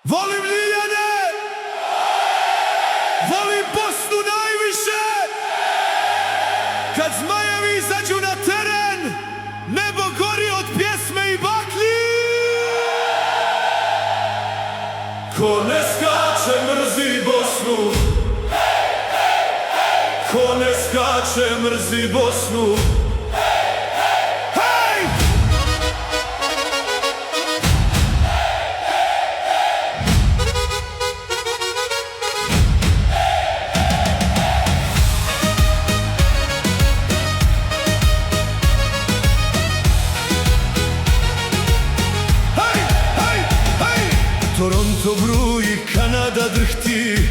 Volim Ljiljane, volim Bosnu najviše. Kad zmajevi izađu na teren, nebo gori od pjesme i baklji. Ko ne skače mrzi Bosnu, ko ne skače mrzi Bosnu. Toronto bruji, Kanada drhti,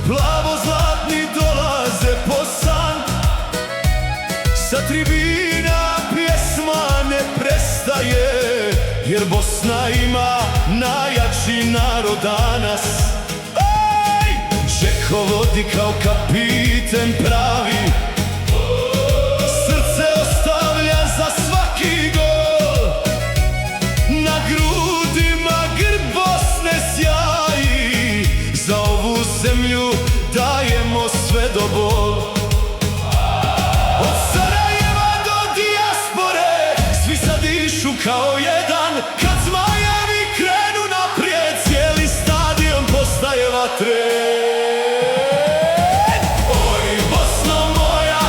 plavo-zlatni dolaze po san. Sa tribina pjesma ne prestaje, jer Bosna ima najjači narod danas. Žeko vodi kao kapiten pravi, srce ostavlja za svaki gol. Na grudima grb Bosne sjaji, za ovu zemlju dajemo sve do bol. Od Sarajeva do dijaspore, svi sad dišu kao jedan. Kad zmajevi krenu naprijed, cijeli stadion postaje vatren. Oj, Bosno moja,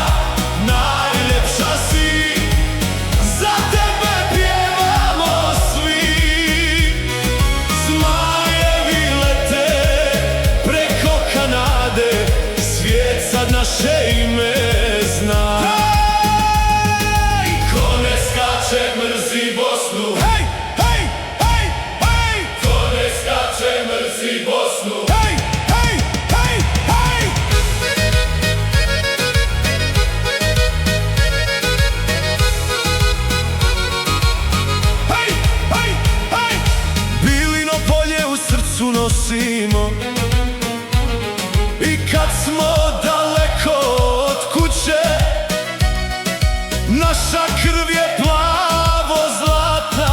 najljepša si, za tebe pjevamo svi. Zmajevi lete preko Kanade, svijet sad naše ime zna. Ko ne skače mrzi Bosnu, hej, hej, hej, hej. Ko ne skače mrzi Bosnu, hej, hej, hej, hej. Hej, hej, hej. Bilino polje u srcu nosimo, i kad smo daleko od kuće, naša krv je plavo-zlatna.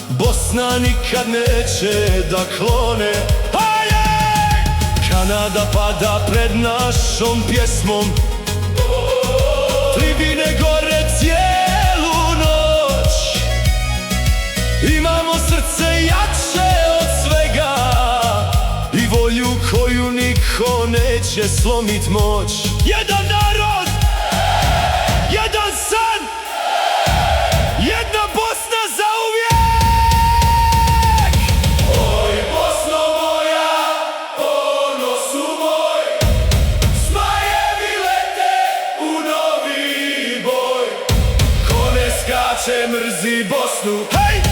Bosna nikad neće da klone. Kanada pada pred našom pjesmom, tribine gore cijelu noć. Imamo srce jače od svega i volju koju niko neće slomit moć. Jedan narod, jedan san, jedna Bosna zauvijek. Oj, Bosno moja, ponosu moj, zmajevi lete u novi boj. Ko ne skače mrzi Bosnu, hej!